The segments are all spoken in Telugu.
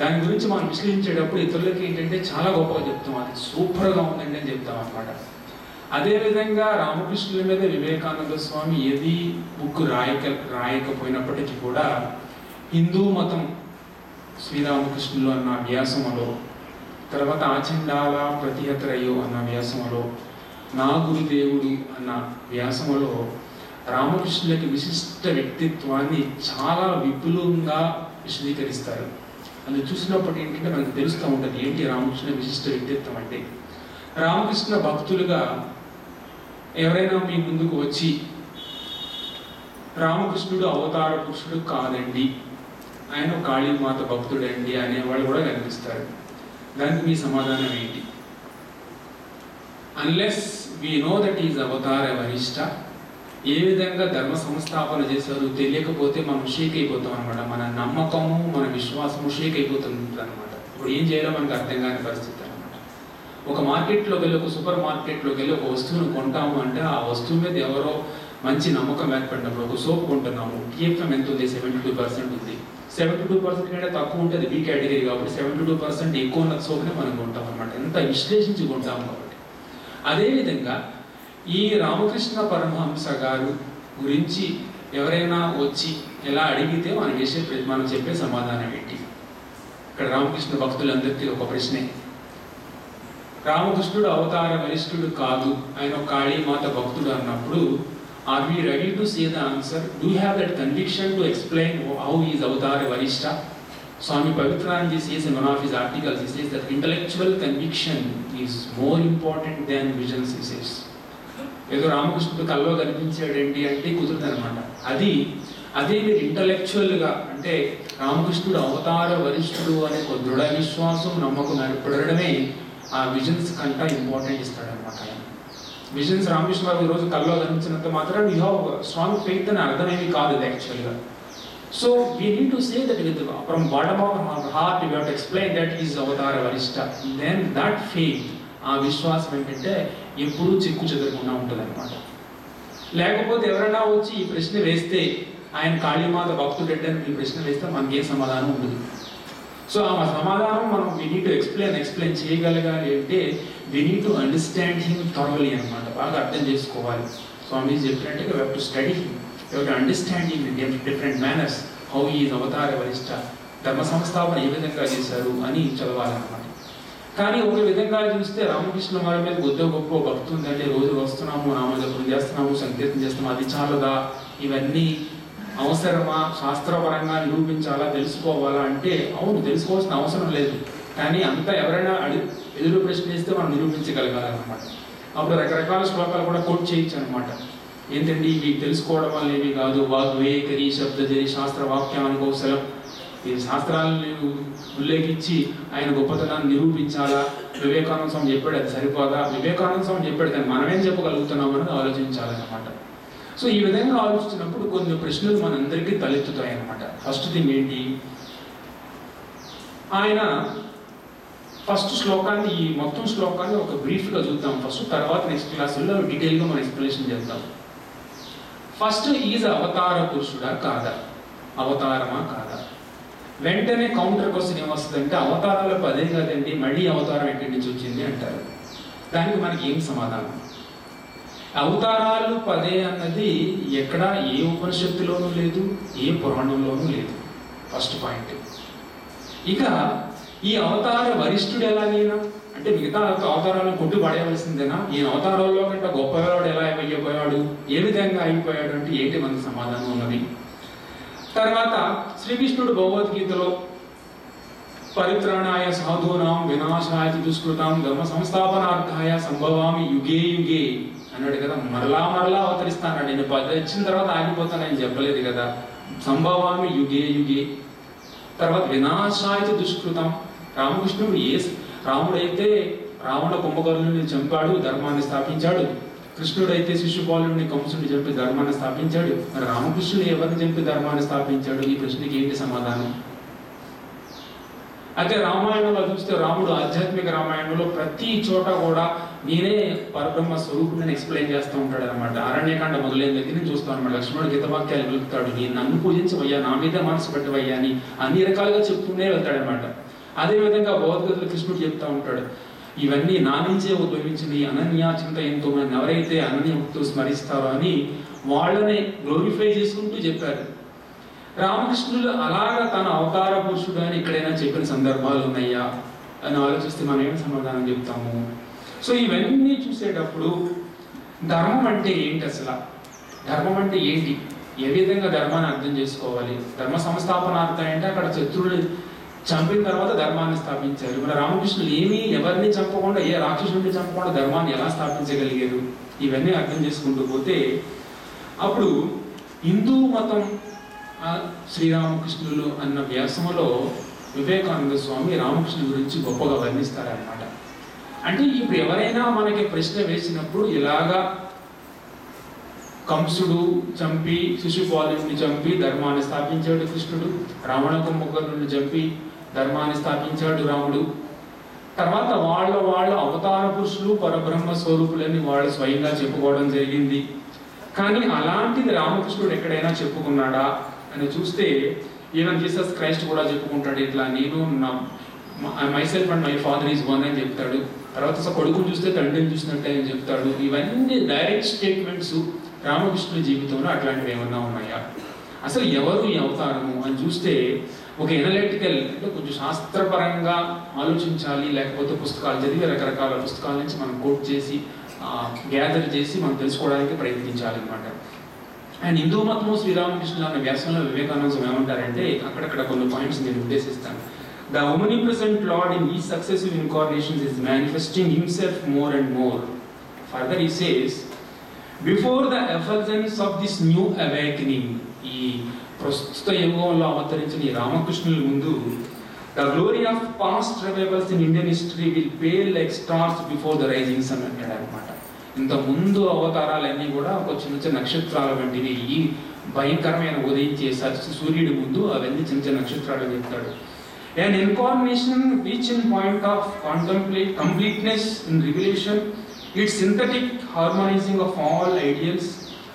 దాని గురించి మనం విశ్లేషించేటప్పుడు ఇతరులకి ఏంటంటే చాలా గొప్పగా చెప్తాం, అది సూపర్గా ఉందండి అని చెప్తాం అనమాట. అదేవిధంగా రామకృష్ణుల మీద వివేకానంద స్వామి ఏది బుక్ రాయకపోయినప్పటికీ కూడా హిందూ మతం శ్రీరామకృష్ణులు అన్న వ్యాసములో, తర్వాత ఆచండాల ప్రతిహతరయ్యో అన్న వ్యాసములో, నా గురుదేవుడు అన్న వ్యాసములో రామకృష్ణులకి విశిష్ట వ్యక్తిత్వాన్ని చాలా విపులంగా విశదీకరిస్తారు. అది చూసినప్పుడు ఏంటంటే మనకు తెలుస్తూ ఉంటుంది ఏంటి రామకృష్ణ విశిష్ట వ్యక్తిత్వం అంటే. రామకృష్ణ భక్తులుగా ఎవరైనా మీ ముందుకు వచ్చి రామకృష్ణుడు అవతార పురుషుడు కాదండి, ఆయన కాళీమాత భక్తుడండి అనేవాళ్ళు కూడా కనిపిస్తారు. దానికి మీ సమాధానం ఏంటి? Unless we know that is అవతార వరిష్ట, ఏ విధంగా ధర్మ సంస్థాపన చేశారు తెలియకపోతే మనం షేక్ అయిపోతాం అనమాట. మన నమ్మకము, మన విశ్వాసము షేక్ అయిపోతుంది అనమాట. ఇప్పుడు ఏం చేయాలో మనకు అర్థం కాని పరిస్థితి అనమాట. ఒక మార్కెట్లోకి వెళ్ళి, ఒక సూపర్ మార్కెట్లోకి వెళ్ళి ఒక వస్తువును కొంటాము అంటే ఆ వస్తువు మీద ఎవరో మంచి నమ్మకం ఏర్పడినప్పుడు, ఒక సోప్ కొంటున్నాము, టీఎఫ్ఎం ఎంత ఉంది? 72% ఉంది. 72% కంటే తక్కువ ఉంటుంది బి కేటగిరీ కాబట్టి 72% ఎక్కువ ఉన్న సోప్నే మనం కొంటాం అనమాట. ఎంత విశ్లేషించి కొంటాము కాబట్టి. అదేవిధంగా ఈ రామకృష్ణ పరమహంస గారు గురించి ఎవరైనా వచ్చి ఎలా అడిగితే మనం చెప్పే సమాధానం ఏంటి? ఇక్కడ రామకృష్ణ భక్తులందరికీ ఒక ప్రశ్నే. రామకృష్ణుడు అవతార వరిష్ఠుడు కాదు, ఆయన కాళీమాత భక్తుడు అన్నప్పుడు are we ready to say the answer? Do you have that conviction to explain how he is avtara varishta? Swami Pavitranand says in one of his articles, he says that intellectual conviction is more important than visions, he says. ఏదో రామకృష్ణుడు కల్లో కనిపించాడేంటి అంటే కుదురుదనమాట. అదే మీరు ఇంటలెక్చువల్గా అంటే రామకృష్ణుడు అవతార వరిష్ఠుడు అనే ఒక దృఢ విశ్వాసం, నమ్మకం ఏర్పడడమే ఆ విజన్స్ కంట ఇంపార్టెంట్ ఇస్తాడనమాట. విజన్స్ రామకృష్ణ గారు ఈరోజు కల్లో కనిపించినంత మాత్రం యూ హ్యావ్ స్ట్రాంగ్ ఫెయిత్ అని అర్థమేమి కాదు ఇది యాక్చువల్గా. So we need to say that with from bottom of our heart you have to explain that is అవతార వరిష్ట. దెన్ దట్ ఫెయిత్, ఆ విశ్వాసం ఏంటంటే ఎప్పుడూ చిక్కు చెదరకుండా ఉంటుంది అనమాట. లేకపోతే ఎవరైనా వచ్చి ఈ ప్రశ్న వేస్తే ఆయన కాళీమాత భక్తుడంటే ఈ ప్రశ్న వేస్తే మనకేం సమాధానం ఉండదు. సో ఆ సమాధానం మనం వీ నీడ్ టు ఎక్స్ప్లెయిన్ చేయగలగాలి అంటే we need to understand him thoroughly అనమాట. బాగా అర్థం చేసుకోవాలి. స్వామీజీ చెప్పినట్టుగా we have to study him, we have to understand him in different manners, how he is అవతార వరిష్ట, ధర్మ సంస్థాపన ఏ విధంగా చేశారు అని చదవాలన్నమాట. కానీ ఒక విధంగా చూస్తే రామకృష్ణ వారి మీద గొప్ప భక్తి ఉందంటే రోజు వస్తున్నాము, నామజపం చేస్తున్నాము, సంకీర్తన చేస్తున్నాము, అది చాలదా? ఇవన్నీ అవసరమా? శాస్త్రపరంగా నిరూపించాలా, తెలుసుకోవాలా అంటే అవును, తెలుసుకోవాల్సిన అవసరం లేదు. కానీ అంతా ఎవరైనా ఎదురు ప్రశ్న ఇస్తే మనం నిరూపించగలగాలన్నమాట. అప్పుడు రకరకాల శ్లోకాలు కూడా కోట్ చేయొచ్చు అనమాట. ఏంటండి ఇవి తెలుసుకోవడం వల్ల ఏమి కాదు, వాగ్వేకరి శబ్దజరి శాస్త్ర వాక్యానికి కౌశలం, ఈ శాస్త్రాలను ఉల్లేఖించి ఆయన గొప్పతనాన్ని నిరూపించాలా? వివేకానంద స్వామి చెప్పాడు, అది సరిపోదా? వివేకానంద స్వామి చెప్పాడు, కానీ మనమేం చెప్పగలుగుతున్నాం అనేది ఆలోచించాలన్నమాట. సో ఈ విధంగా ఆలోచించినప్పుడు కొన్ని ప్రశ్నలు మనందరికీ తలెత్తుతాయి అన్నమాట. ఫస్ట్ థింగ్ ఏంటి, ఆయన ఫస్ట్ శ్లోకాన్ని, ఈ మొత్తం శ్లోకాన్ని ఒక బ్రీఫ్గా చూద్దాం ఫస్ట్, తర్వాత నెక్స్ట్ క్లాసుల్లో డీటెయిల్గా మనం ఎక్స్ప్లెనేషన్ చేద్దాం. ఫస్ట్ ఈజ్ అవతార పురుషుడా కాదా, అవతారమా కాదా? వెంటనే కౌంటర్ క్వశ్చన్ ఏమొస్తుందంటే అవతారాలకు అదే కాదండి, మళ్ళీ అవతారం ఎక్కడి నుంచి వచ్చింది అంటారు. దానికి మనకి ఏం సమాధానం? అవతారాలు పదే అన్నది ఎక్కడ ఏ ఉపనిషత్తులోనూ లేదు, ఏ పురాణంలోనూ లేదు. First point. ఇక ఈ అవతార వరిష్ఠుడు ఎలాగైనా అంటే మిగతా అవతారాలను కొట్టు పడేయవలసిందేనా? ఈ అవతారాల్లో కంటే గొప్పవాడు ఎలా అయిపోయాడు, ఏ విధంగా అయిపోయాడు అంటే ఏంటి మనకు సమాధానం ఉన్నది. తర్వాత శ్రీకృష్ణుడు భగవద్గీతలో పరిత్రాణాయ సాధూనాం వినాశాయ దుష్కృతాం ధర్మ సంస్థాపనార్థాయ సంభవామి యుగే యుగే అన్నాడు కదా. మరలా అవతరిస్తాను, నేను వచ్చిన తర్వాత ఆగిపోతానని చెప్పలేదు కదా. సంభవామి యుగే యుగే. తర్వాత వినాశాయ దుష్కృతం, రామకృష్ణుడు రాముడైతే రావణ కుంభకర్ణుని చంపాడు, ధర్మాన్ని స్థాపించాడు. కృష్ణుడైతే శిశుపాలుని కంసుని చంపి ధర్మాన్ని స్థాపించాడు. మరి రామకృష్ణుడు ఎవరిని చంపి ధర్మాన్ని స్థాపించాడు? ఈ ప్రశ్నకి ఏంటి సమాధానం? అయితే రామాయణంలో చూస్తే రాముడు ఆధ్యాత్మిక రామాయణంలో ప్రతి చోట కూడా నేనే పరబ్రహ్మ స్వరూపుని ఎక్స్ప్లెయిన్ చేస్తూ ఉంటాడు అనమాట. అరణ్యకాండ మొదలైన దగ్గర నుంచి చూస్తాం అనమాట. లక్ష్మణుడు గీతవాక్యాలు వెలుగుతాడు, నేను నన్ను పూజించవయ్యా, నా మీద మనసు పెట్టవయ్యా అని అన్ని రకాలుగా చెప్తూనే వెళ్తాడనమాట. అదేవిధంగా భగవద్గీతలో కృష్ణుడు చెప్తా ఉంటాడు, ఇవన్నీ నా నుంచే ఉద్భవించింది, అనన్య చింతయంతో నన్ను ఎవరైతే అనన్యతో స్మరిస్తారో అని వాళ్ళని గ్లోరిఫై చేసుకుంటూ చెప్పారు. రామకృష్ణుడు అలాగా తన అవతార పురుషుడు అని ఎక్కడైనా చెప్పిన సందర్భాలు ఉన్నాయా అని ఆలోచిస్తే మనం ఏమి సమాధానం చెప్తాము? సో ఇవన్నీ చూసేటప్పుడు ధర్మం అంటే ఏంటి, అసలు ధర్మం అంటే ఏంటి, ఏ విధంగా ధర్మాన్ని అర్థం చేసుకోవాలి? ధర్మ సంస్థాపనార్థం అంటే అక్కడ శత్రువుని చంపిన తర్వాత ధర్మాన్ని స్థాపించారు. మన రామకృష్ణులు ఏమీ ఎవరిని చంపకుండా, ఏ రాక్షసుడిని చంపకుండా ధర్మాన్ని ఎలా స్థాపించగలిగారు? ఇవన్నీ అర్థం చేసుకుంటూ పోతే అప్పుడు హిందూ మతం శ్రీరామకృష్ణులు అన్న వ్యాసంలో వివేకానంద స్వామి రామకృష్ణుల గురించి గొప్పగా వర్ణిస్తారనమాట. అంటే ఇప్పుడు ఎవరైనా మనకి ప్రశ్న వేసినప్పుడు ఇలాగా కంసుడు చంపి శిశుపాలుని చంపి ధర్మాన్ని స్థాపించాడు కృష్ణుడు, రావణ కుంభకర్ణుని చంపి ధర్మాన్ని స్థాపించాడు రాముడు, తర్వాత వాళ్ళ అవతార పురుషులు పరబ్రహ్మ స్వరూపులని వాళ్ళు స్వయంగా చెప్పుకోవడం జరిగింది. కానీ అలాంటిది రామకృష్ణుడు ఎక్కడైనా చెప్పుకున్నాడా అని చూస్తే ఈవెన్ జీసస్ క్రైస్ట్ కూడా చెప్పుకుంటాడు, ఇట్లా నేను myself and my father is one అని చెప్తాడు. తర్వాత కొడుకుని చూస్తే తండ్రిని చూసినట్టే అని చెప్తాడు. ఇవన్నీ డైరెక్ట్ స్టేట్మెంట్స్ రామకృష్ణుడి జీవితంలో అట్లాంటివి ఏమన్నా ఉన్నాయా? అసలు ఎవరు ఈ అవతారము అని చూస్తే ఒక ఎనలిటికల్ అంటే కొంచెం శాస్త్రపరంగా ఆలోచించాలి, లేకపోతే పుస్తకాలు చదివి రకరకాల పుస్తకాల నుంచి మనం కోట్ చేసి గ్యాదర్ చేసి మనం తెలుసుకోవడానికి ప్రయత్నించాలన్నమాట. అండ్ హిందూ మతము శ్రీరామకృష్ణులు అన్న వ్యాసంలో వివేకానంద ఏమంటారంటే అక్కడక్కడ కొన్ని పాయింట్స్ నేను ఉద్దేశిస్తాను. The omnipresent Lord in each successive incarnations is manifesting himself more and more. Further he says, before the effulgence of this new awakening, ఈ ప్రస్తుత యుగంలో అవతరించిన ఈ రామకృష్ణుల ముందు the glory of past revivals in Indian history will pale like stars before the rising sun అంటాడు అనమాట. ఇంత ముందు అవతారాలన్నీ కూడా ఒక చిన్న చిన్న నక్షత్రాల వంటివి, ఈ భయంకరమైన ఉదయించే సూర్యుడి ముందు అవన్నీ చిన్న చిన్న నక్షత్రాలు అని చెప్తాడు. An incarnation reaching point of completeness in revelation, its synthetic harmonizing of all ideals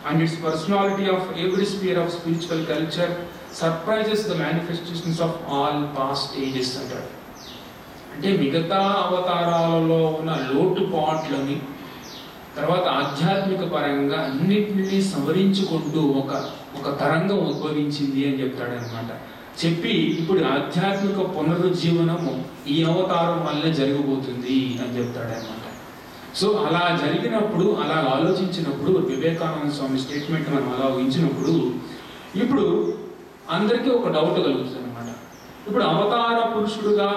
and its personality of every sphere of spiritual culture surprises the manifestations of all past ages అంటాడు. అంటే మిగతా అవతారాలలో ఉన్న లోటుపాట్లని తర్వాత ఆధ్యాత్మిక పరంగా అన్నింటినీ సంవరించుకుంటూ ఒక తరంగం ఉద్భవించింది అని చెప్తాడు అనమాట. చెప్పి ఇప్పుడు ఆధ్యాత్మిక పునరుజ్జీవనము ఈ అవతారం వల్లే జరగబోతుంది అని చెప్తాడు అనమాట. సో అలా జరిగినప్పుడు, అలా ఆలోచించినప్పుడు, వివేకానంద స్వామి స్టేట్మెంట్ మనం అలా ఊహించినప్పుడు ఇప్పుడు అందరికీ ఒక డౌట్ కలుగుతుంది అనమాట. ఇప్పుడు అవతార పురుషుడుగా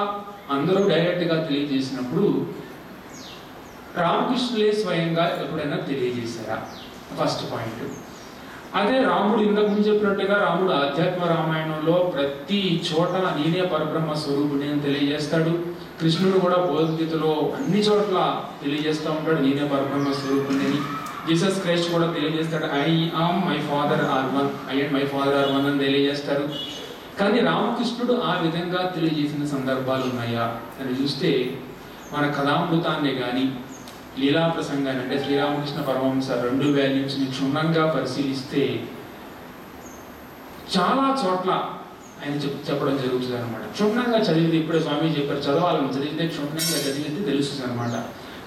అందరూ డైరెక్ట్గా తెలియజేసినప్పుడు రామకృష్ణులే స్వయంగా ఎప్పుడైనా తెలియజేశారా? First point. అదే రాముడు ఇంతకు ముందు చెప్పినట్టుగా రాముడు ఆధ్యాత్మ రామాయణంలో ప్రతి చోట నేనే పరబ్రహ్మ స్వరూపుని అని తెలియజేస్తాడు. కృష్ణుడు కూడా భగవద్గీతలో అన్ని చోట్ల తెలియజేస్తూ ఉంటాడు నేనే పరబ్రహ్మ స్వరూపుని అని. జీసస్ క్రైస్ట్ కూడా తెలియజేస్తాడు I am my father are one, I and my father are one అని తెలియజేస్తారు. కానీ రామకృష్ణుడు ఆ విధంగా తెలియజేసిన సందర్భాలు ఉన్నాయా అని చూస్తే మన కథామృతాన్ని కానీ లీలా ప్రసంగాన్ని అంటే శ్రీరామకృష్ణ పరమహంస 2 వాల్యూమ్స్ని క్షుణ్ణంగా పరిశీలిస్తే చాలా చోట్ల ఆయన చెప్పడం జరుగుతుంది అనమాట. క్షుణ్ణంగా చదివితే, ఇప్పుడే స్వామి చెప్పారు చదవాలని, చదివితే క్షుణ్ణంగా చదివితే తెలుస్తుంది అనమాట.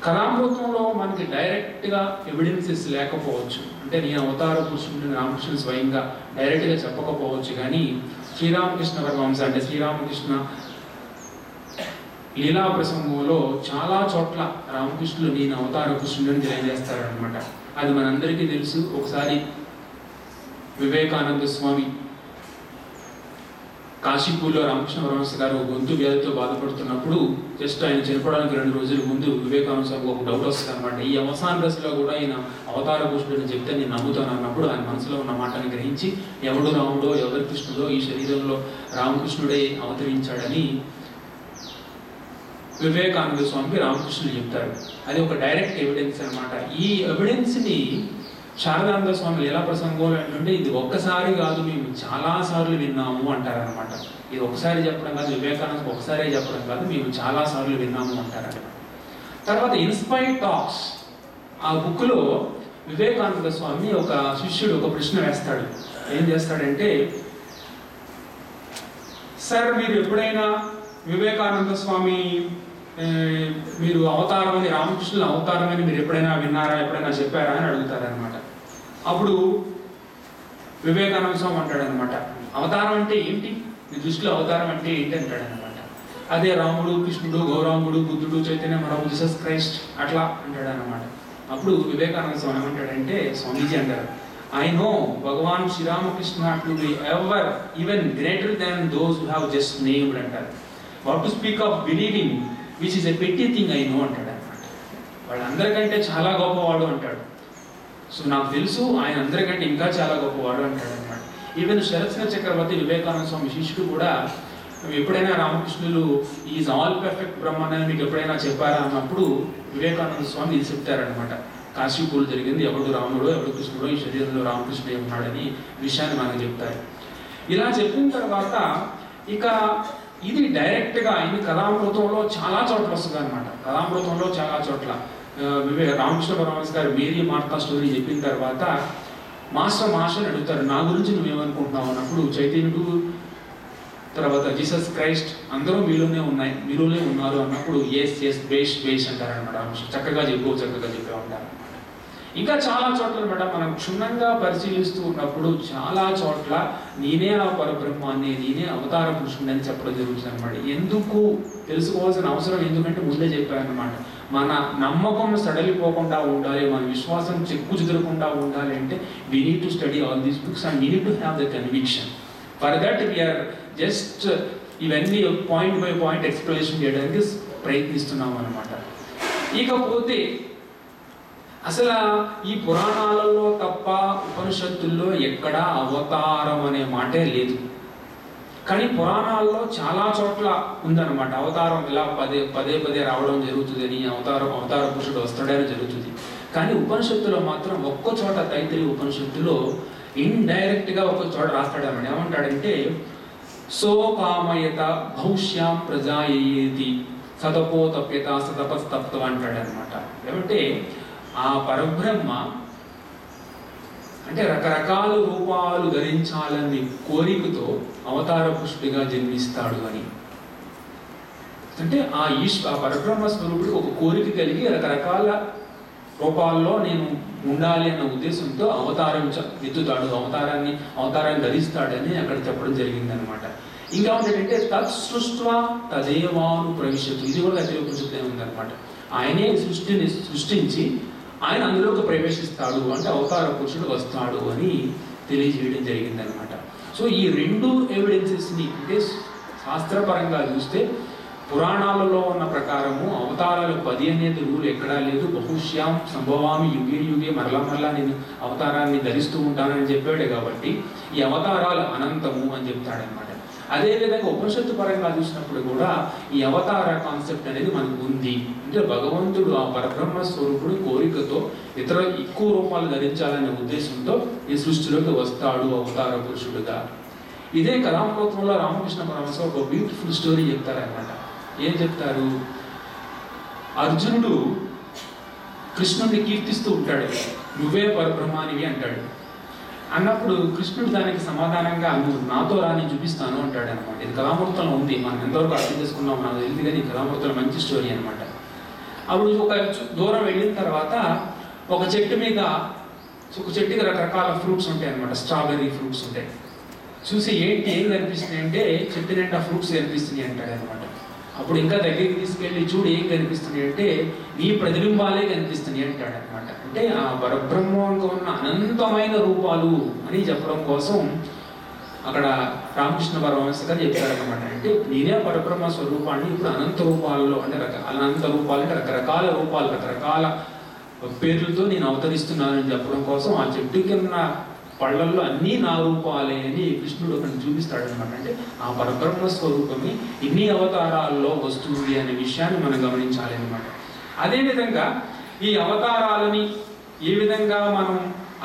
కథామృతంలో మనకి డైరెక్ట్గా ఎవిడెన్సెస్ లేకపోవచ్చు, అంటే నేను అవతార పురుషుడిని రామకృష్ణ స్వయంగా డైరెక్ట్గా చెప్పకపోవచ్చు. కానీ శ్రీరామకృష్ణ పరమహంస అంటే శ్రీరామకృష్ణ లీలా ప్రసంగంలో చాలా చోట్ల రామకృష్ణులు నేను అవతార కృష్ణుడిని తెలియజేస్తారనమాట. అది మనందరికీ తెలుసు. ఒకసారి వివేకానంద స్వామి కాశీపూర్లో రామకృష్ణ పరమహంస గారు గొంతు వ్యాధితో బాధపడుతున్నప్పుడు జస్ట్ ఆయన చనిపోవడానికి 2 రోజుల ముందు వివేకానంద స్వామికి ఒక డౌట్ వస్తుంది అనమాట. ఈ అవసాన దశలో కూడా ఆయన అవతార కృష్ణుడిని చెప్తే నేను నమ్ముతాను అన్నప్పుడు ఆయన మనసులో ఉన్న మాటని గ్రహించి ఎవడు రాముడో ఎవరి కృష్ణుడో ఈ శరీరంలో రామకృష్ణుడే అవతరించాడని వివేకానంద స్వామికి రామకృష్ణుడు చెప్తారు. అది ఒక డైరెక్ట్ ఎవిడెన్స్ అనమాట. ఈ ఎవిడెన్స్ని శారదానంద స్వామి లీలా ప్రసంగంలో ఏంటంటే ఇది ఒక్కసారి కాదు, మేము చాలాసార్లు విన్నాము అంటారనమాట. ఇది ఒకసారి చెప్పడం కాదు, వివేకానంద ఒకసారే చెప్పడం కాదు, మేము చాలాసార్లు విన్నాము అంటారనమాట. తర్వాత ఇన్స్పైర్డ్ టాక్స్ ఆ బుక్లో వివేకానంద స్వామి ఒక శిష్యుడు ఒక ప్రశ్న వేస్తాడు. ఏం చేస్తాడంటే, సార్ మీరు ఎప్పుడైనా వివేకానంద స్వామి మీరు అవతారం అని, రామకృష్ణుల అవతారం అని మీరు ఎప్పుడైనా విన్నారా, ఎప్పుడైనా చెప్పారా అని అడుగుతారనమాట. అప్పుడు వివేకానంద స్వామి అంటాడనమాట, అవతారం అంటే ఏంటి, మీ దృష్టిలో అవతారం అంటే ఏంటి అంటాడనమాట. అదే రాముడు, కృష్ణుడు, గౌరాంగుడు, బుద్ధుడు, చైతన్య మహాప్రభు, జీసస్ క్రైస్ట్ అట్లా అంటాడనమాట. అప్పుడు వివేకానంద స్వామి ఏమంటాడంటే, స్వామీజీ అంటారు, I know Bhagavan Sri Ramakrishna to be ever even greater than those who have just named అంటారు. What to speak of believing which is a petty thing I know అంటాడు అనమాట. వాళ్ళందరికంటే చాలా గొప్పవాడు అంటాడు. సో నాకు తెలుసు ఆయన అందరికంటే ఇంకా చాలా గొప్పవాడు అంటాడు అనమాట. ఈవెన్ శరత్చంద్ర చక్రవర్తి వివేకానంద స్వామి శిష్యుడు కూడా ఎప్పుడైనా రామకృష్ణులు ఈజ్ ఆల్ పర్ఫెక్ట్ బ్రహ్మన్ అని మీకు ఎప్పుడైనా చెప్పారా అన్నప్పుడు వివేకానంద స్వామి ఇది చెప్తారనమాట. కాశీపూలు జరిగింది, ఎవడు రాముడో ఎవడు కృష్ణుడో, ఈ శరీరంలో రామకృష్ణుడే ఉన్నాడని విషయాన్ని మనకు చెప్తారు. ఇలా చెప్పిన తర్వాత ఇక ఇది డైరెక్ట్గా ఆయన కథామృతంలో చాలా చోట్ల వస్తుంది అనమాట. కథామృతంలో చాలా చోట్ల రామకృష్ణ పరమహంస గారు మేరీ మార్తా స్టోరీ చెప్పిన తర్వాత మాస్టర్ అడుగుతారు, నా గురించి నువ్వేమనుకుంటున్నావు అన్నప్పుడు చైతన్యుడు, తర్వాత జీసస్ క్రైస్ట్ అందరూ మీలోనే ఉన్నారు అన్నప్పుడు ఎస్ బేష్ అంటారనమాట. రామకృష్ణ చక్కగా చెప్పే ఉంటారు. ఇంకా చాలా చోట్ల అనమాట మనం క్షుణ్ణంగా పరిశీలిస్తూ ఉన్నప్పుడు చాలా చోట్ల నేనే ఆ పరబ్రహ్మాన్ని, నేనే అవతార పురుషుడిని అని చెప్పడం జరుగుతుంది అనమాట. ఎందుకు తెలుసుకోవాల్సిన అవసరం ఎందుకంటే ముందే చెప్పారనమాట. మన నమ్మకం సడలిపోకుండా ఉండాలి, మన విశ్వాసం చెక్కు చెదరకుండా ఉండాలి అంటే we need to study all these books and we need to have the conviction. For that we are just ఇవన్నీ పాయింట్ బై పాయింట్ ఎక్స్ప్లెనేషన్ చేయడానికి ప్రయత్నిస్తున్నాం అనమాట. ఇకపోతే అసలు ఈ పురాణాలలో తప్ప ఉపనిషత్తుల్లో ఎక్కడా అవతారం అనే మాటే లేదు. కానీ పురాణాల్లో చాలా చోట్ల ఉందన్నమాట. అవతారం ఇలా పదే రావడం జరుగుతుందని, అవతార పురుషుడు వస్తాడని జరుగుతుంది. కానీ ఉపనిషత్తులో మాత్రం ఒక్క చోట తైత్తిరీయ ఉపనిషత్తులో ఇండైరెక్ట్గా ఒక చోట రాస్తాడన్నమాట. ఏమంటాడంటే, సో కామయత భవిష్యాం ప్రజాయేతి సతపోతప్యత సతపస్తప్త అంటాడనమాట. ఏమంటే ఆ పరబ్రహ్మ అంటే రకరకాల రూపాలు ధరించాలని కోరికతో అవతార పురుషుడిగా జన్మిస్తాడు అని. అంటే ఆ పరబ్రహ్మ స్వరూపుడికి ఒక కోరిక కలిగి రకరకాల రూపాల్లో నేను ఉండాలి అన్న ఉద్దేశంతో అవతారం ఎత్తుతాడు, అవతారాన్ని ధరిస్తాడని అక్కడ చెప్పడం జరిగిందనమాట. ఇంకా ఏంటంటే తత్ సృష్ట్వా తదేవాను ప్రవిశతు, ఇది కూడా ఉపనిషత్తులో ఉందన్నమాట. ఆయనే సృష్టించి ఆయన అందులోకి ప్రవేశిస్తాడు అంటే అవతార పురుషుడు వస్తాడు అని తెలియజేయడం జరిగిందనమాట. సో ఈ రెండు ఎవిడెన్సెస్ని అంటే శాస్త్రపరంగా చూస్తే పురాణాలలో ఉన్న ప్రకారము అవతారాలు 10 అనేది రూల్ ఎక్కడా లేదు. బహుశ్యాం సంభవామి యుగే మరలా నేను అవతారాన్ని ధరిస్తూ ఉంటానని చెప్పాడు కాబట్టి ఈ అవతారాలు అనంతము అని చెప్తాడనమాట. అదేవిధంగా ఉపనిషత్తు పరంగా చూసినప్పుడు కూడా ఈ అవతార కాన్సెప్ట్ అనేది మనకు ఉంది. అంటే భగవంతుడు ఆ పరబ్రహ్మ స్వరూపుడు కోరికతో ఎక్కువ రూపాలు ధరించాలనే ఉద్దేశంతో ఈ సృష్టిలోకి వస్తాడు అవతార పురుషుడుగా. ఇదే కథామృతంలో రామకృష్ణ పరమహంస ఒక బ్యూటిఫుల్ స్టోరీ చెప్తారనమాట. ఏం చెప్తారు, అర్జునుడు కృష్ణుడిని కీర్తిస్తూ ఉంటాడు, నువ్వే పరబ్రహ్మానివి అంటాడు. అన్నప్పుడు కృష్ణుడు దానికి సమాధానంగా నువ్వు నాతో రాని చూపిస్తాను అంటాడు అనమాట. ఇది కథామృతంలో ఉంది, మనం ఎంతవరకు అర్థం చేసుకున్నాం నాకు తెలియదు, కానీ కథామృతంలో మంచి స్టోరీ అనమాట. అప్పుడు ఒక దూరం వెళ్ళిన తర్వాత ఒక చెట్టుకి రకరకాల ఫ్రూట్స్ ఉంటాయి అనమాట, స్ట్రాబెర్రీ ఫ్రూట్స్ ఉంటాయి. చూసి ఏం కనిపిస్తున్నాయి అంటే చెట్టు నిండా ఫ్రూట్స్ కనిపిస్తున్నాయి అంటాడు అనమాట. అప్పుడు ఇంకా దగ్గరికి తీసుకెళ్ళి చూడు ఏం కనిపిస్తున్నాయి అంటే నీ ప్రతిబింబాలే కనిపిస్తున్నాయి అంటాడు అనమాట. అంటే ఆ పరబ్రహ్మంలో ఉన్న అనంతమైన రూపాలు అని చెప్పడం కోసం అక్కడ రామకృష్ణ పరమహంస గారు చెప్పారనమాట. అంటే నేనే పరబ్రహ్మ స్వరూపాన్ని ఇప్పుడు అనంత రూపాల్లో అంటే రకరకాల రూపాలు రకరకాల పేర్లతో నేను అవతరిస్తున్నానని చెప్పడం కోసం ఆ చెట్టు కింద పళ్ళల్లో అన్నీ నా రూపాలే అని కృష్ణుడు అక్కడ చూపిస్తాడనమాట. అంటే ఆ పరబ్రహ్మ స్వరూపమే ఇన్ని అవతారాల్లో వస్తుంది అనే విషయాన్ని మనం గమనించాలి అనమాట. అదేవిధంగా ఈ అవతారాలని ఏ విధంగా మనం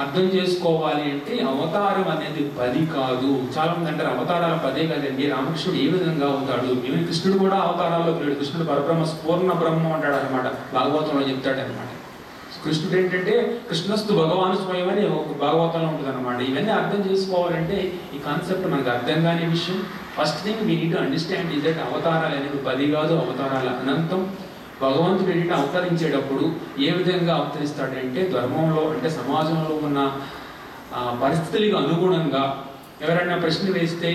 అర్థం చేసుకోవాలి అంటే అవతారం అనేది 10 కాదు. చాలా మంది అంటారు అవతారాలు 10 కదండి, రామకృష్ణుడు ఏ విధంగా అవుతాడు? ఈవెన్ కృష్ణుడు కూడా అవతారాల్లో లేడు. కృష్ణుడు పరబ్రహ్మ పూర్ణ బ్రహ్మ అంటాడు అనమాట, భాగవతంలో చెప్తాడు అనమాట. కృష్ణుడు ఏంటంటే కృష్ణస్తు భగవాను స్వయం అని ఒక భాగవతంలో ఉంటుంది అనమాట. ఇవన్నీ అర్థం చేసుకోవాలంటే ఈ కాన్సెప్ట్ మనకు అర్థం కాని విషయం. First thing we need to understand is that అవతారాలు అనేవి 10 కాదు, అవతారాల అనంతం. భగవంతుడు ఏంటంటే అవతరించేటప్పుడు ఏ విధంగా అవతరిస్తాడంటే ధర్మంలో అంటే సమాజంలో ఉన్న పరిస్థితులకు అనుగుణంగా ఎవరైనా ప్రశ్న వేస్తే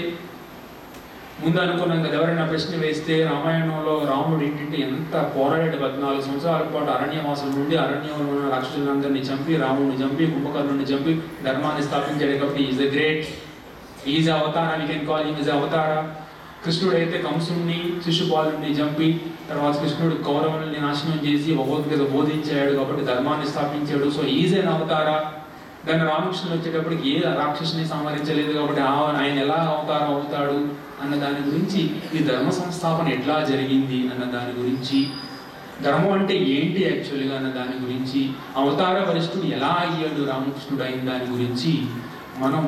ముందు అనుకున్నాం కదా, ఎవరైనా ప్రశ్న వేస్తే రామాయణంలో రాముడు ఏంటంటే ఎంత పోరాడాడు. 14 సంవత్సరాల పాటు అరణ్యవాసం నుండి అరణ్యంలో ఉన్న రాక్షసులందరినీ చంపి, రాముడిని చంపి, కుంభకర్ణుని చంపి ధర్మాన్ని స్థాపించాడు. కాబట్టి ఈజ్ ఎ గ్రేట్, ఈజ్ అవతార, we can call him is అవతార. కృష్ణుడు అయితే కంసుడిని శిశుపాలుని చంపి తర్వాత కృష్ణుడు కౌరవుల్ని నాశనం చేసి భగవద్గీత బోధించాడు కాబట్టి ధర్మాన్ని స్థాపించాడు. సో ఈజ్ ఎన్ అవతార. దాన్ని రామకృష్ణుడు వచ్చేటప్పటికి ఏ రాక్షసుని సంహరించలేదు కాబట్టి ఆయన ఎలా అవతారం అవుతాడు అన్న దాని గురించి, ఈ ధర్మ సంస్థాపన ఎట్లా జరిగింది అన్న దాని గురించి, ధర్మం అంటే ఏంటి యాక్చువల్గా అన్న దాని గురించి, అవతార వరిష్ఠుడు ఎలా అయ్యాడు రామకృష్ణుడు అయిన దాని గురించి మనం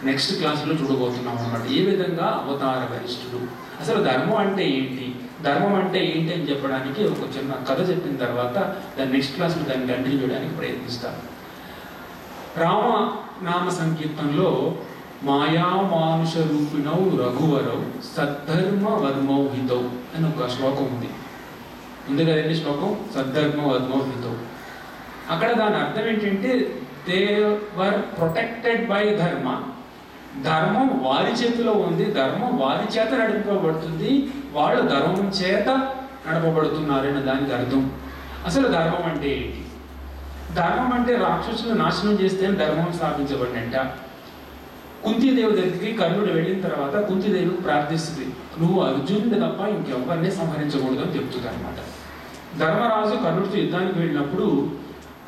నెక్స్ట్ క్లాస్లో చూడబోతున్నాం అన్నమాట. ఏ విధంగా అవతార వరిష్ఠుడు, అసలు ధర్మం అంటే ఏంటి, ధర్మం అంటే ఏంటి అని చెప్పడానికి ఒక చిన్న కథ చెప్పిన తర్వాత దాన్ని నెక్స్ట్ క్లాస్లో దాన్ని కంటిన్యూ చేయడానికి ప్రయత్నిస్తాను. రామ నామ సంకీర్తనలో మాయా మానుష రూపిణౌ రఘువరౌ సద్ధర్మ వర్మౌ హితౌ అని ఒక శ్లోకం ఉంది. ఉంది కదండి శ్లోకం, సద్ధర్మ వర్మౌ హితౌ. అక్కడ దాని అర్థం ఏంటంటే దే వర్ ప్రొటెక్టెడ్ బై ధర్మ. ధర్మం వారి చేతిలో ఉంది, ధర్మం వారి చేత నడిపబడుతుంది, వాళ్ళు ధర్మం చేత నడపబడుతున్నారని దానికి అర్థం. అసలు ధర్మం అంటే ఏంటి? ధర్మం అంటే రాక్షసులను నాశనం చేస్తే ధర్మం స్థాపించబడినట్ట. కుంతీదేవి దగ్గరికి కర్ణుడు వెళ్ళిన తర్వాత కుంతీదేవికి ప్రార్థిస్తుంది, నువ్వు అర్జునుడు తప్ప ఇంకెవరిని సంహరించకూడదు అని చెప్తుంది అనమాట. ధర్మరాజు కర్ణుడితో యుద్ధానికి వెళ్ళినప్పుడు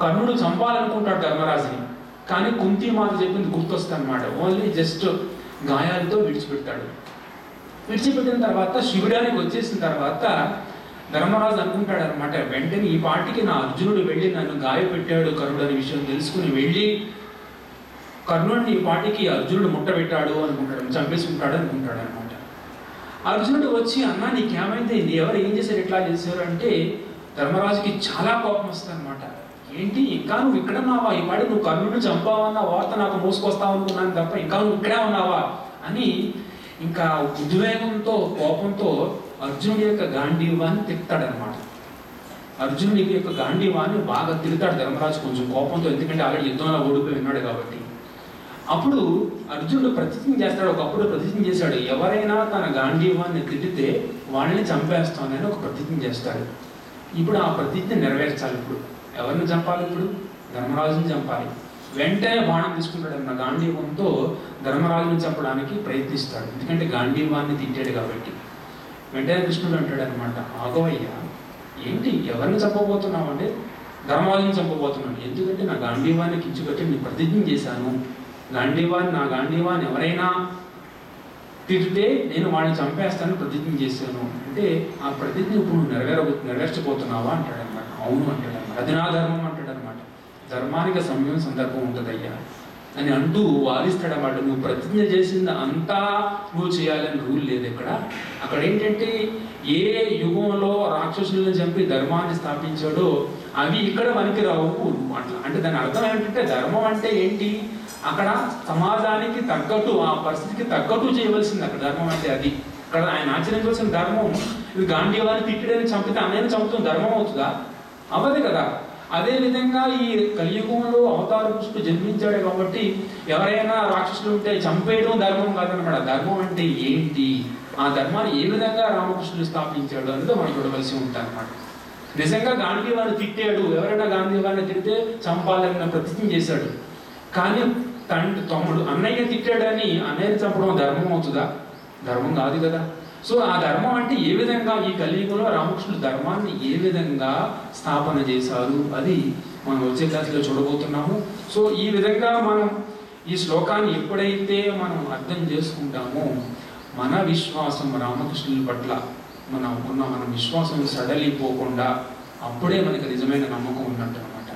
కర్ణుడు చంపాలనుకుంటాడు ధర్మరాజుని, కానీ కుంతి మాత చెప్పింది గుర్తొస్తుంది అనమాట. ఓన్లీ జస్ట్ గాయాలతో విడిచిపెడతాడు. విడిచిపెట్టిన తర్వాత శిబిరానికి వచ్చేసిన తర్వాత ధర్మరాజు అనుకుంటాడు అనమాట, వెంటనే ఈ పాటికి నా అర్జునుడు వెళ్ళి నన్ను గాయపెట్టాడు కర్ణుడు అనే విషయం తెలుసుకుని వెళ్ళి కర్ణుడిని ఈ పాటికి అర్జునుడు ముట్టబెట్టాడు అనుకుంటాడు, చంపేసుకుంటాడు అనుకుంటాడు అనమాట. అర్జునుడు వచ్చి అన్నా నీకేమైంది, ఎవరు ఏం చేశారు, ఎట్లా చేశారు అంటే ధర్మరాజుకి చాలా కోపం వస్తుంది అనమాట. ఏంటి ఇంకా నువ్వు ఇక్కడ ఉన్నావా, ఈ పాటి నువ్వు కర్ణుడిని చంపావన్న వార్త నాకు మోసుకొస్తావు అనుకున్నాను తప్ప ఇంకా నువ్వు ఇక్కడే ఉన్నావా అని ఇంకా ఉద్వేగంతో కోపంతో అర్జునుడి యొక్క గాంధీవాన్ని తిడతాడనమాట. అర్జునుడి యొక్క గాంధీవాన్ని బాగా తిడతాడు ధర్మరాజు కొంచెం కోపంతో, ఎందుకంటే ఆల్రెడీ యుద్ధంలో ఓడిపోయి ఉన్నాడు కాబట్టి. అప్పుడు అర్జునుడు ప్రతిజ్ఞ చేస్తాడు, ఒకప్పుడు ప్రతిజ్ఞ చేశాడు, ఎవరైనా తన గాంధీవాన్ని తిడితే వాళ్ళని చంపేస్తానని ఒక ప్రతిజ్ఞ చేస్తాడు. ఇప్పుడు ఆ ప్రతిజ్ఞ నెరవేర్చాలి. ఇప్పుడు ఎవరిని చంపాలి? ఇప్పుడు ధర్మరాజుని చంపాలి. వెంటనే బాణం తీసుకుంటాడు అన్న గాంధీవంతో ధర్మరాజుని చంపడానికి ప్రయత్నిస్తాడు, ఎందుకంటే గాంధీవాన్ని తిట్టాడు కాబట్టి. వెంటనే కృష్ణుడు అంటాడు అనమాట, ఆగవయ్యా ఏంటి ఎవరిని చంపబోతున్నావు అంటే ధర్మరాజుని చంపబోతున్నాను, ఎందుకంటే నా గాంధీవాన్ని కించుకట్టి నేను ప్రతిజ్ఞ చేశాను, నా గాంధీవాన్ని ఎవరైనా తిరిగితే నేను వాడిని చంపేస్తానని ప్రతిజ్ఞ చేశాను అంటే ఆ ప్రతిజ్ఞ ఇప్పుడు నెరవేర్చబోతున్నావా అంటాడు అనమాట. అవును అంటాడు అనమాట. అది నా ధర్మం అంటాడు అనమాట. ధర్మానికి సమయం సందర్భం ఉంటుందయ్యా అని అంటూ వాదిస్తాడన్నమాట. నువ్వు ప్రతిజ్ఞ చేసింది అంతా నువ్వు చేయాలని రూల్ లేదు ఇక్కడ. అక్కడ ఏంటంటే ఏ యుగంలో రాక్షసులను చంపి ధర్మాన్ని స్థాపించాడో అవి ఇక్కడ మనకి రావు అట్లా. అంటే దాని అర్థం ఏంటంటే ధర్మం అంటే ఏంటి, అక్కడ సమాజానికి తగ్గట్టు ఆ పరిస్థితికి తగ్గట్టు చేయవలసింది అక్కడ ధర్మం అంటే. అది అక్కడ ఆయన ఆచరించవలసిన ధర్మం. ఇది గాంధీవాన్ని తిట్టడని చంపితే అన్నయ్యని చంపుతుంది ధర్మం అవుతుందా? అవ్వదు కదా. అదేవిధంగా ఈ కలియుగంలో అవతార పురుషుడు జన్మించాడు కాబట్టి ఎవరైనా రాక్షసులు ఉంటే చంపేయడం ధర్మం కాదనమాట. ధర్మం అంటే ఏంటి, ఆ ధర్మాన్ని ఏ విధంగా రామకృష్ణుడు స్థాపించాడు అనేది మనం చూడవలసి ఉంటుంది అనమాట. నిజంగా గాంధీవాన్ని తిట్టాడు, ఎవరైనా గాంధీవాన్ని తిడితే చంపాలన్న ప్రతిజ్ఞ చేశాడు, కానీ తమ్ముడు అన్నయ్య తిట్టాడని అన్నయ్యని చంపడం ధర్మం అవుతుందా? ధర్మం కాదు కదా. సో ఆ ధర్మం అంటే ఏ విధంగా ఈ కలియుగంలో రామకృష్ణుడు ధర్మాన్ని ఏ విధంగా స్థాపన చేశారు అది మనం వచ్చే క్లాసులో చూడబోతున్నాము. సో ఈ విధంగా మనం ఈ శ్లోకాన్ని ఎప్పుడైతే మనం అర్థం చేసుకుంటామో మన విశ్వాసం రామకృష్ణుల పట్ల మన విశ్వాసం సడలిపోకుండా అప్పుడే మనకి నిజమైన నమ్మకం ఉన్నట్టు అనమాట.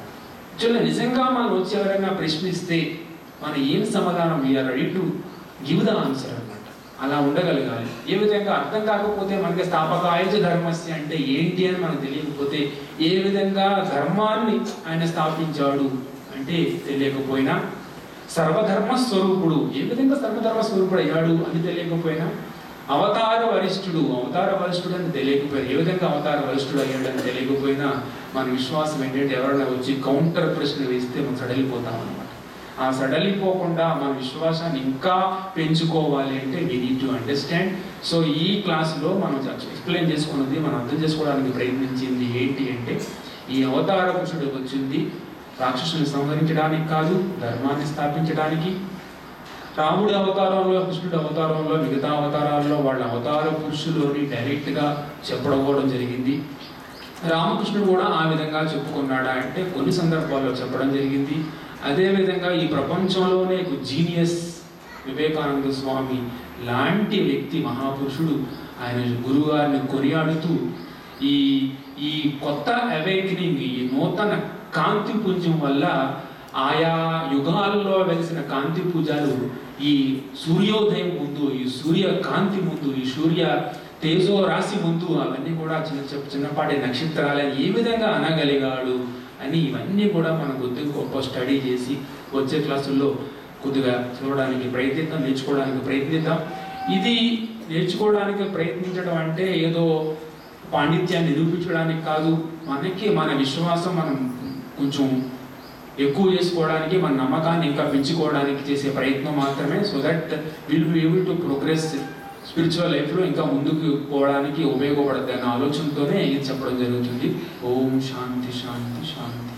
యాక్చువల్గా నిజంగా మనం వచ్చి ఎవరైనా ప్రశ్నిస్తే మనం ఏం సమాధానం we are ready to give the answer అనమాట. అలా ఉండగలగాలి. ఏ విధంగా అర్థం కాకపోతే మనకి స్థాపకాయచ ధర్మస్య అంటే ఏంటి అని మనకు తెలియకపోతే, ఏ విధంగా ధర్మాన్ని ఆయన స్థాపించాడు అంటే తెలియకపోయినా, సర్వధర్మ స్వరూపుడు ఏ విధంగా సర్వధర్మ స్వరూపుడు అయ్యాడు అని తెలియకపోయినా, అవతార వరిష్ఠుడు అని తెలియకపోయినా, ఏ విధంగా అవతార వరిష్ఠుడు అయ్యాడు అని తెలియకపోయినా, మన విశ్వాసం ఏంటంటే ఎవరైనా వచ్చి కౌంటర్ ప్రశ్న వేస్తే మనం సడలిపోతాం అనమాట. ఆ సడలిపోకుండా మన విశ్వాసాన్ని ఇంకా పెంచుకోవాలి అంటే we need to understand. So ఈ క్లాస్లో మనం ఎక్స్ప్లెయిన్ చేసుకున్నది, మనం అర్థం చేసుకోవడానికి ప్రయత్నించింది ఏంటి అంటే, ఈ అవతార పురుషుడు వచ్చింది రాక్షసుని సంహరించడానికి కాదు, ధర్మాన్ని స్థాపించడానికి. రాముడి అవతారంలో, కృష్ణుడి అవతారంలో, మిగతా అవతారాల్లో వాళ్ళ అవతార పురుషులోని డైరెక్ట్గా చెప్పడం జరిగింది. రామకృష్ణుడు కూడా ఆ విధంగా చెప్పుకున్నాడా అంటే కొన్ని సందర్భాల్లో చెప్పడం జరిగింది. అదేవిధంగా ఈ ప్రపంచంలోనే ఒక జీనియస్ వివేకానంద స్వామి లాంటి వ్యక్తి, మహాపురుషుడు, ఆయన గురువుగారిని కొనియాడుతూ ఈ కొత్త అవేకనింగ్, ఈ నూతన కాంతి పుంజం వల్ల ఆయా యుగాల్లో వెలిసిన కాంతి పూజలు ఈ సూర్యోదయం ముందు, ఈ సూర్య కాంతి ముందు, ఈ సూర్య తేజో రాశి ముందు అవన్నీ కూడా చిన్నపాటి నక్షత్రాలని ఏ విధంగా అనగలిగాడు అని ఇవన్నీ కూడా మన కొద్దిగా గొప్ప స్టడీ చేసి వచ్చే క్లాసుల్లో కొద్దిగా చూడడానికి ప్రయత్నిద్దాం, నేర్చుకోవడానికి ప్రయత్నిద్దాం. ఇది నేర్చుకోవడానికి ప్రయత్నించడం అంటే ఏదో పాండిత్యాన్ని నిరూపించడానికి కాదు, మనకి మన విశ్వాసం మనం కొంచెం ఎక్కువ చేసుకోవడానికి, మన నమ్మకాన్ని ఇంకా పెంచుకోవడానికి చేసే ప్రయత్నం మాత్రమే. So that will be able to progress spiritual లైఫ్లో ఇంకా ముందుకు పోవడానికి ఉపయోగపడుతుంది అనే ఆలోచనతోనే ఇది చెప్పడం జరుగుతుంది. ఓం శాంతి శాంతి శాంతి.